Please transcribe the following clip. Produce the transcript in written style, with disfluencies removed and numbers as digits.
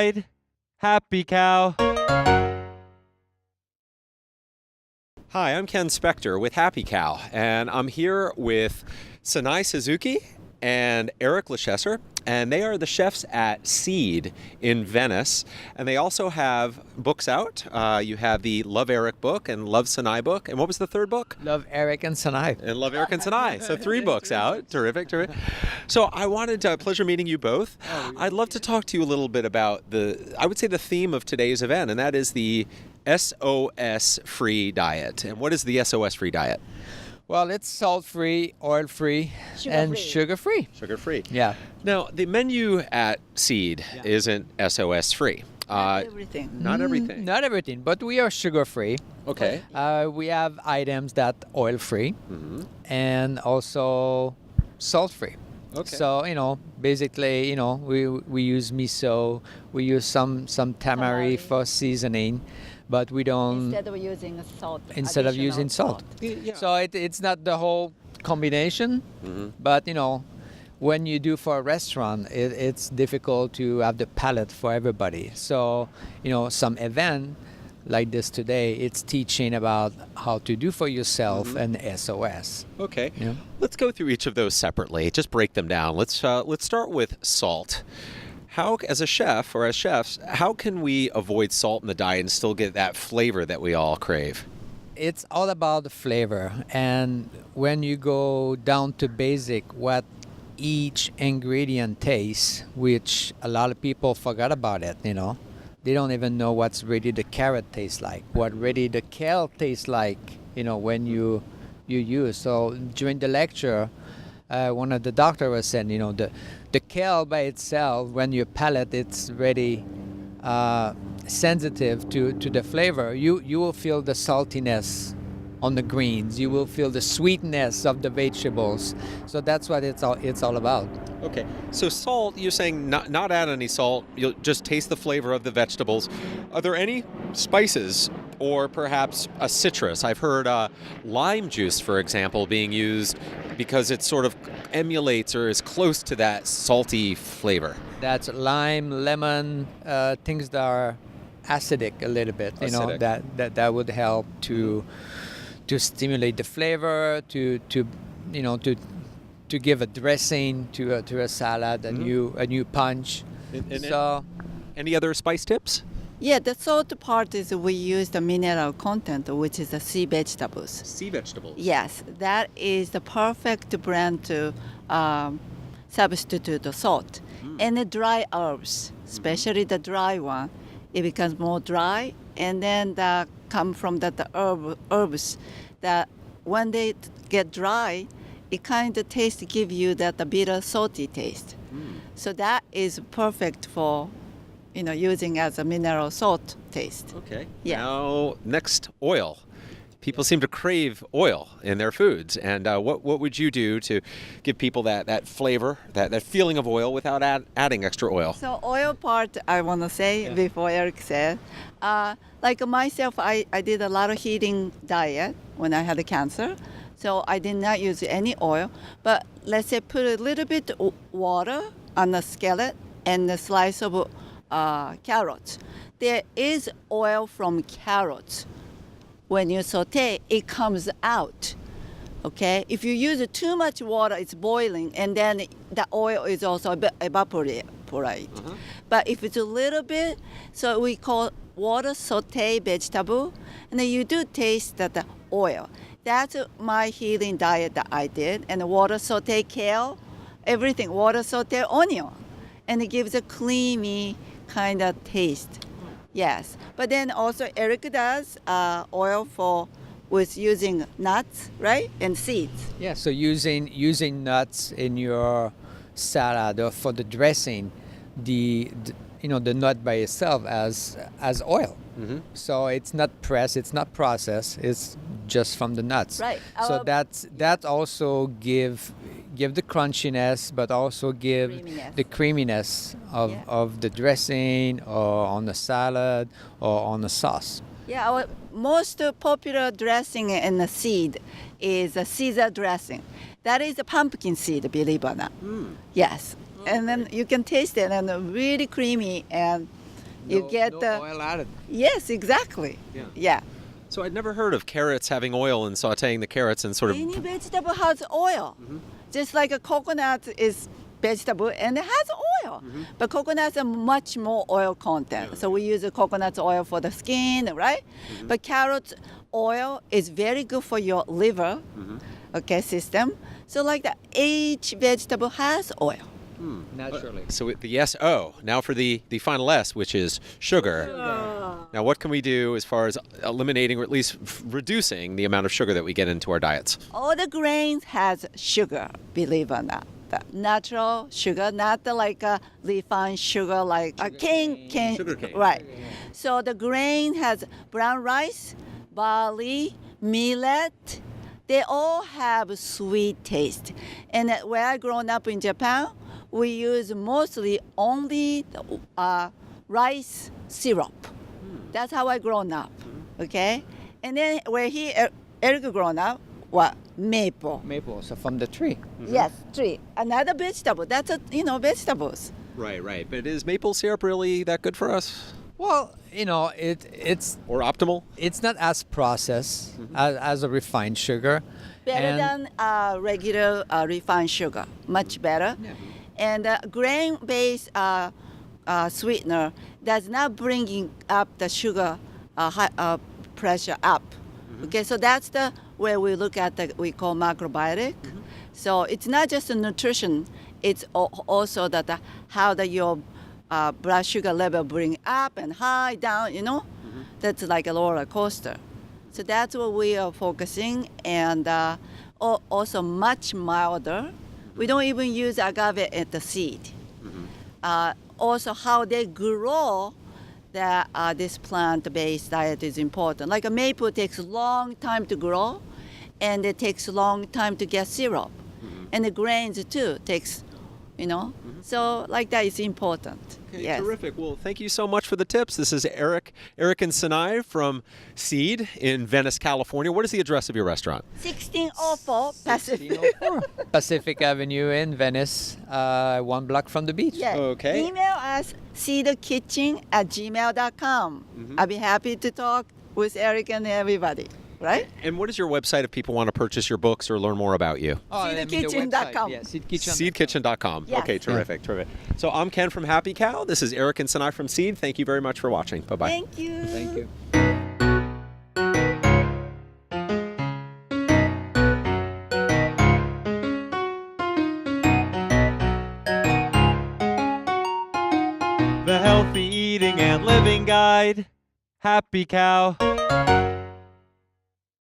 ride. Happy Cow. Hi, I'm Ken Spector with Happy Cow, and I'm here with Sanae Suzuki and Eric Leschesser, and they are the chefs at Seed in Venice, and they also have books out. You have the Love Eric book and Love Sanae book, and what was the third book? Love Eric and Sanae. And Love Eric and Sanae. So 3 books out. Terrific. So I wanted to pleasure meeting you both. I'd love to talk to you a little bit about I would say the theme of today's event, and that is the SOS-free diet. And what is the SOS-free diet? Well, it's salt-free, oil-free, and sugar-free. Sugar-free. Yeah. Now, the menu at Seed isn't SOS-free. Not everything. Not everything. Not everything, but we are sugar-free. Okay. We have items that oil-free and also salt-free. Okay. So, basically, we use miso, we use some tamari for seasoning, but we don't... Instead of using salt. Instead of using salt. Yeah. So it's not the whole combination, but when you do for a restaurant, it's difficult to have the palate for everybody. So some event like this today, it's teaching about how to do for yourself and SOS. Okay. Yeah. Let's go through each of those separately. Just break them down. Let's start with salt. How, as a chef or as chefs, how can we avoid salt in the diet and still get that flavor that we all crave? It's all about the flavor, and when you go down to basic, what each ingredient tastes, which a lot of people forgot about it, they don't even know what's really the carrot tastes like, what really the kale tastes like, when you use. So during the lecture, one of the doctors was saying, the kale by itself, when your palate it's really sensitive to the flavor, you will feel the saltiness on the greens. You will feel the sweetness of the vegetables. So that's what it's all about. Okay. So salt, you're saying not add any salt. You'll just taste the flavor of the vegetables. Are there any spices or perhaps a citrus? I've heard lime juice, for example, being used because it sort of emulates or is close to that salty flavor. That's lime, lemon, things that are acidic a little bit. Acidic. That would help to stimulate the flavor, to give a dressing to a salad, a new punch. Any other spice tips? Yeah, the salt part is we use the mineral content, which is the sea vegetables. Sea vegetables. Yes, that is the perfect blend to substitute the salt. And the dry herbs, especially the dry one, it becomes more dry. And then the come from the herbs that when they get dry, it kind of give you that bitter salty taste. So that is perfect for using as a mineral salt taste. Okay. Yeah. Now, next, oil. People seem to crave oil in their foods. And what would you do to give people that flavor, that feeling of oil without adding extra oil? So oil part, I want to say, before Eric said, like myself, I did a lot of heating diet when I had cancer. So I did not use any oil. But let's say put a little bit water on the skillet and a slice of carrots. There is oil from carrots. When you saute, it comes out. Okay? If you use too much water, it's boiling, and then the oil is also evaporate. But if it's a little bit, so we call water saute vegetable, and then you do taste the oil. That's my healing diet that I did, and water saute kale, everything, water saute onion, and it gives a creamy kind of taste. Yes, but then also Eric does oil with using nuts, right, and seeds. Yeah, so using nuts in your salad or for the dressing, the nut by itself as oil. So it's not pressed, it's not processed, it's just from the nuts. Right. So that also give the crunchiness, but also give the creaminess of the dressing or on the salad or on the sauce. Yeah, our most popular dressing in the seed is a Caesar dressing. That is a pumpkin seed, believe it or not. Yes. And then you can taste it, and really creamy and You get no the oil added. yes, exactly. Yeah. Yeah. So I'd never heard of carrots having oil and sautéing the carrots and sort of. Any vegetable has oil. Just like a coconut is vegetable and it has oil. But coconuts are much more oil content. So we use the coconut oil for the skin, right? But carrot oil is very good for your liver, okay, system. So like that, each vegetable has oil. Naturally. So the S-O. Now for the final S, which is sugar. Now what can we do as far as eliminating or at least reducing the amount of sugar that we get into our diets? All the grains has sugar, believe it or not. The natural sugar, not the like refined sugar like a cane. Sugar cane. Right. So the grain has brown rice, barley, millet. They all have sweet taste. And where I grown up in Japan, we use mostly only rice syrup. That's how I grown up. Okay. And then where Eric grown up, what? Maple. Maple, so from the tree. Yes, tree. Another vegetable. That's vegetables. Right. But is maple syrup really that good for us? Well, it's Or optimal? it's not as processed as a refined sugar. Better than regular refined sugar. Much better. And grain-based sweetener does not bring up the sugar pressure up. Okay, so that's the where we look at we call macrobiotic. So it's not just the nutrition; it's also that how your blood sugar level bring up and high down. That's like a roller coaster. So that's what we are focusing, and also much milder. We don't even use agave at the seed. Also, how they grow this plant-based diet is important. Like a maple takes a long time to grow, and it takes a long time to get syrup. And the grains too takes, So like that is important. Okay, yes. terrific. Well, thank you so much for the tips. This is Eric and Sanae from Seed in Venice, California. What is the address of your restaurant? 1604 Pacific. Pacific Avenue in Venice, 1 block from the beach. Yeah. Okay. Email us seedkitchen@gmail.com. I'll be happy to talk with Eric and everybody. Right? And what is your website if people want to purchase your books or learn more about you? Seedkitchen.com. Yeah, Seedkitchen.com. Yes. Okay, terrific. So I'm Ken from Happy Cow. This is Eric and Sanae from Seed. Thank you very much for watching. Bye-bye. Thank you. Thank you. The Healthy Eating and Living Guide. Happy Cow.